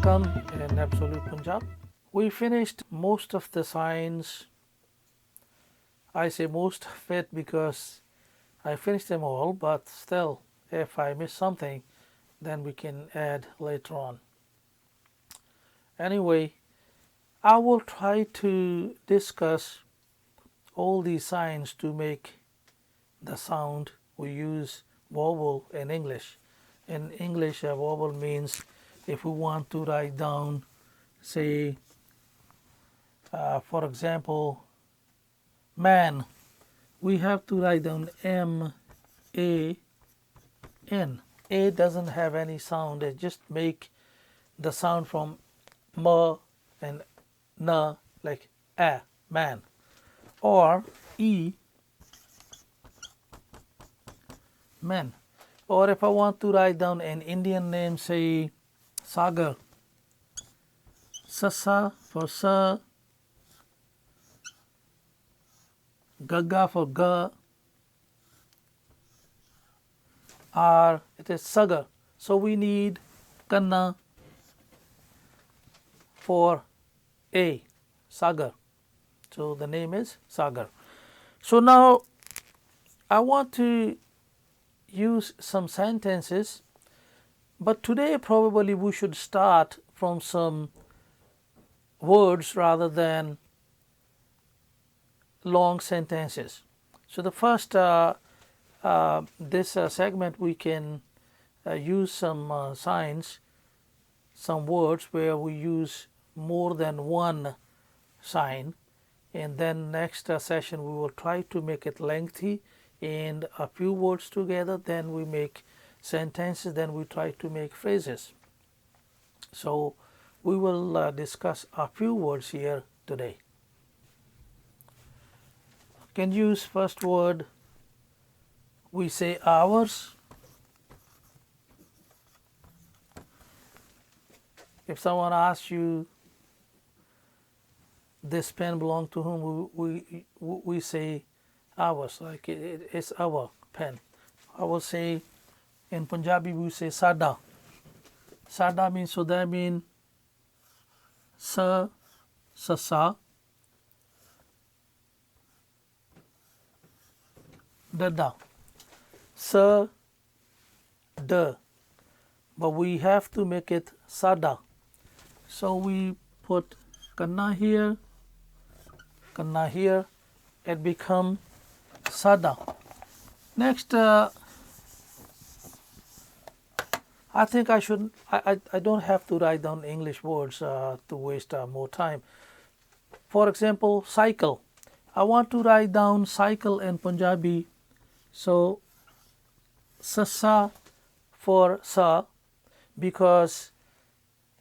Welcome in Absolute Punjab. We finished most of the signs. I say most of it because I finished them all, but still, if I miss something, then we can add later on. Anyway, I will try to discuss all these signs to make the sound we use vowel in English. In English, a vowel means if we want to write down, say, for example, man, we have to write down M-A-N. A doesn't have any sound, it just make the sound from M and N, like a, man. Or E, men. Or if I want to write down an Indian name, say Sagar, Sasa for Sa, Gaga for Ga, or it is Sagar. So we need Kanna for A, Sagar. So the name is Sagar. So now I want to use some sentences, but today probably we should start from some words rather than long sentences. So the first this segment we can use some signs, some words where we use more than one sign, and then next session we will try to make it lengthy and a few words together, then we make sentences, then we try to make phrases. So we will discuss a few words here today. Can use first word, we say hours. If someone asks you this pen belongs to whom, we say ours, like it's our pen. I will say in Punjabi we say sada. Sada means, so that means sa, sasa, dada, sa, da, but we have to make it sada. So we put kanna here, it become sada. Next, I think I don't have to write down English words to waste more time. For example, cycle. I want to write down cycle in Punjabi. So, sasa for sa, because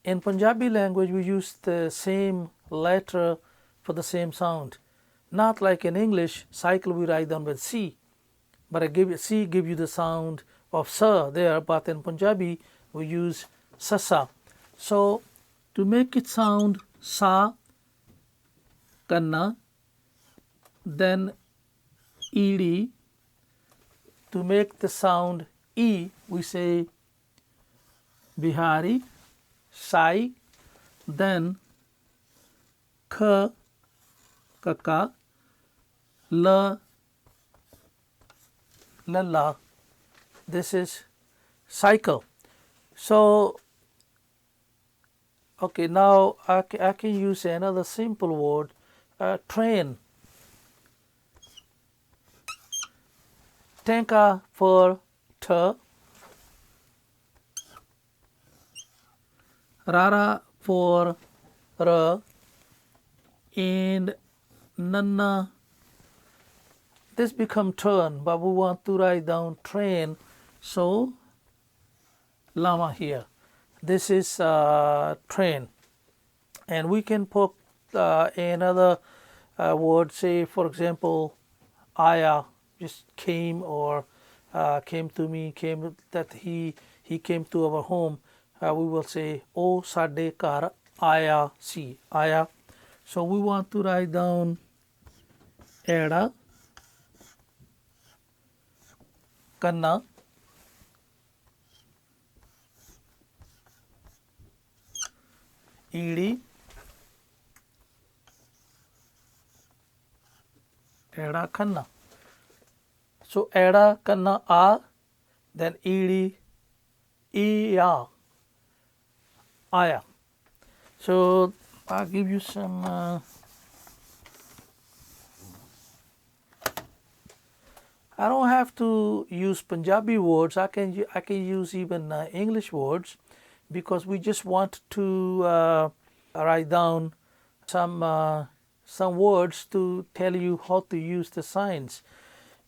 in Punjabi language we use the same letter for the same sound. Not like in English, cycle we write down with C, but C give you the sound of sa there, but in Punjabi we use sasa. So to make it sound sa, kanna, then ed. To make the sound e, we say Bihari, sai, then kha, kaka, la, lala. This is cycle. So, okay, now I can use another simple word, train. Tanka for ta, rara for ra, and nanna. This become turn, but we want to write down train, so lama here. This is train, and we can put another word, say for example, aya, just came, or came to me, came that he came to our home. We will say o sade kar aya si, aya. So we want to write down era, kanna, khanna. So Ada, Kanna, A, then Edi, Iya, Aya. So I'll give you some. I don't have to use Punjabi words. I can use even English words, because we just want to write down some words to tell you how to use the signs.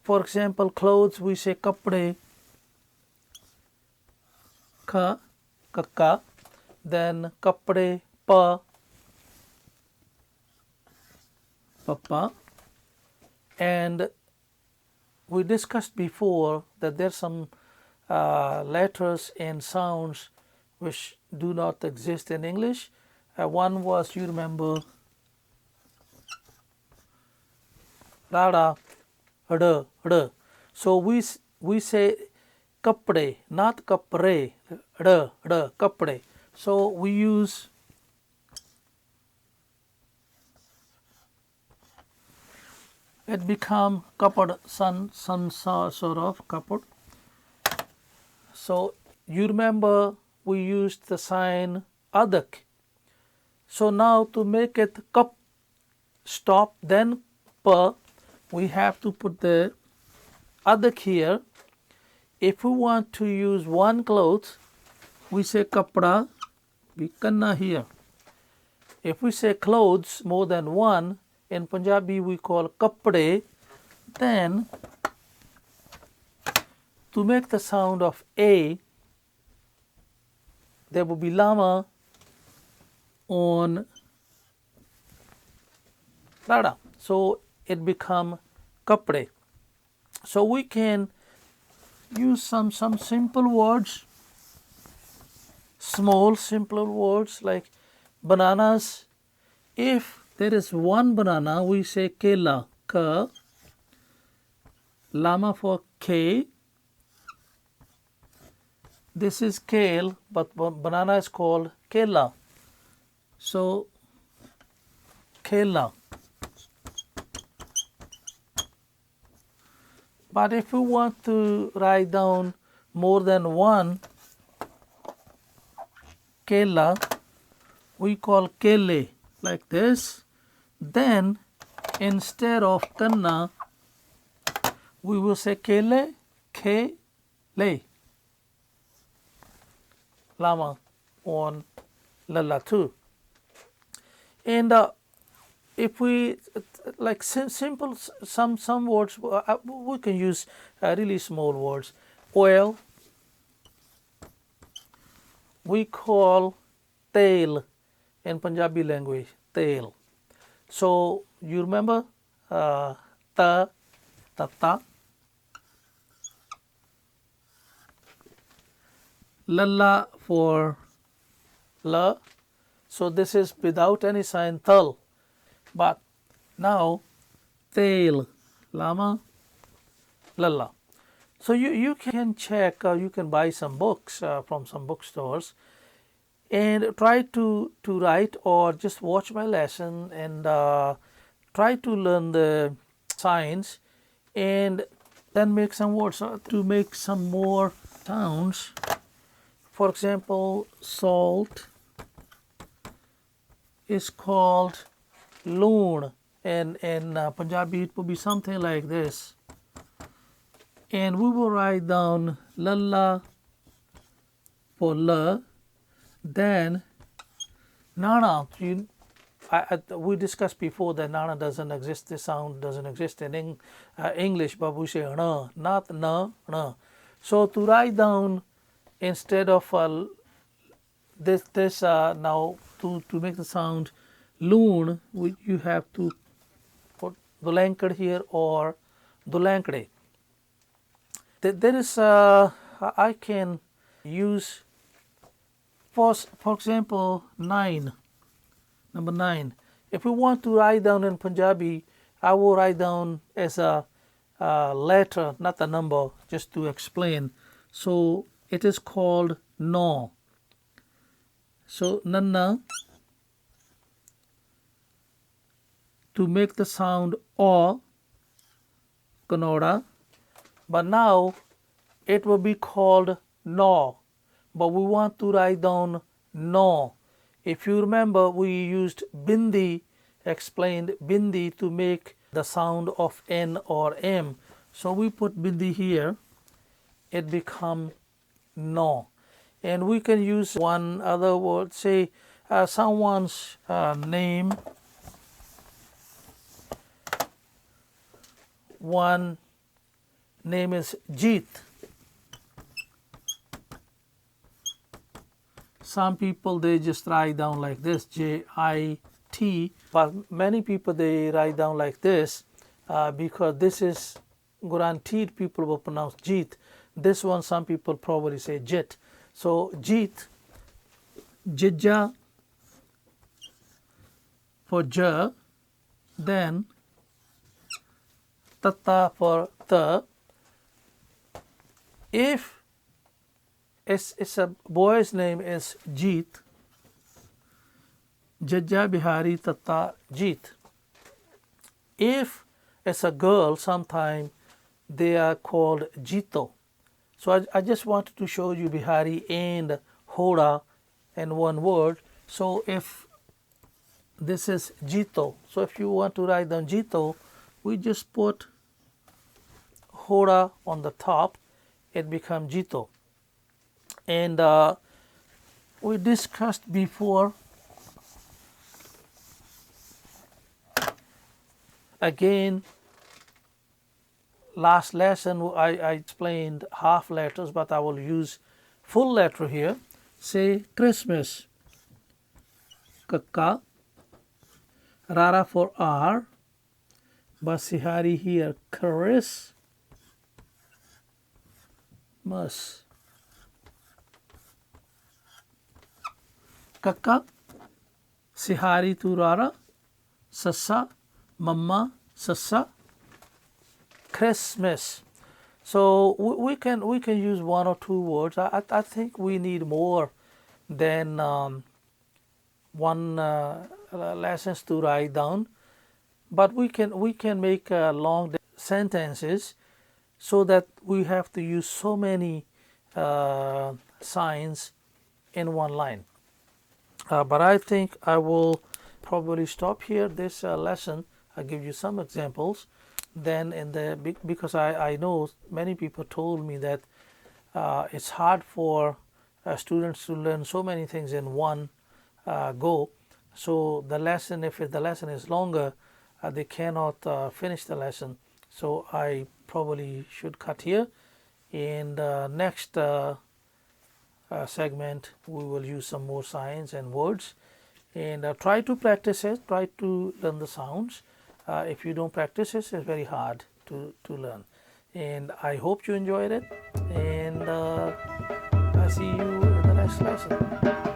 For example, clothes, we say kapde, ka, kaka, then kapde, pa, papa, and we discussed before that there's some letters and sounds which do not exist in English. One was, you remember, rada, hada, hada. So we say kapde, not kapre, hada, hada, kapde. So we use it become kapad, some sort of kapad. So you remember we used the sign adak. So now to make it kap, stop, then pa, we have to put the adak here. If we want to use one cloth, we say kapda, we kanna here. If we say clothes, more than one, in Punjabi we call kapde. Then to make the sound of A, there will be lama on rada. So it become kapde. So we can use some simple words, small simple words like bananas. If there is one banana, we say kela, ka, lama for K. This is kale, but banana is called kela. So kela. But if we want to write down more than one kela, we call kele, like this. Then instead of kanna, we will say kele, ke-le. Lama on lala too. And if we like simple, some words, we can use really small words. Oil, we call tail in Punjabi language, tail. So you remember ta, tata, lalla for la. So this is without any sign, tal. But now tail, lama, lalla. So you can check, you can buy some books from some bookstores and try to write, or just watch my lesson and try to learn the signs and then make some words to make some more sounds. For example, salt is called loon, and in Punjabi it will be something like this. And we will write down lalla for la. Then nana, we discussed before that nana doesn't exist, this sound doesn't exist in English, but we say na, not na, na. So to write down, instead of this now to make the sound loon, you have to put dulankad here or dulankade. There is I can use, for example, 9, number 9. If we want to write down in Punjabi, I will write down as a letter, not a number, just to explain. So it is called no. So nanna, to make the sound o, Kannada, but now it will be called no, but we want to write down no. If you remember, we used bindi, explained bindi to make the sound of N or M. So we put bindi here, it become no. And we can use one other word, say someone's name. One name is Jeet. Some people, they just write down like this, J-I-T, but many people, they write down like this because this is guaranteed people will pronounce Jeet. This one, some people probably say Jit. So Jeet, Jija for J, then Tata for the. If it's a boy's name is Jeet, Jajja Bihari Tata Jeet. If it's a girl, sometime they are called Jito. So I just wanted to show you Bihari and Hoda in one word. So if this is Jito, so if you want to write down Jito, we just put Hoda on the top, it becomes Jito. And we discussed before, again, last lesson I explained half letters, but I will use full letter here. Say Christmas, Kakka, Rara for R, Basihari here, Chris, Mus. Kakka, Sihari to Rara, Sassa, Mamma, Sassa, Christmas. So we can use one or two words. I think we need more than one lessons to write down, but we can make long sentences, so that we have to use so many signs in one line. But I think I will probably stop here this lesson. I'll give you some examples. Then because I know many people told me that it's hard for students to learn so many things in one go. So the lesson, if the lesson is longer, they cannot finish the lesson. So I probably should cut here. In the next segment, we will use some more signs and words, and try to practice it, try to learn the sounds. If you don't practice it, it's very hard to learn. And I hope you enjoyed it, and I see you in the next lesson.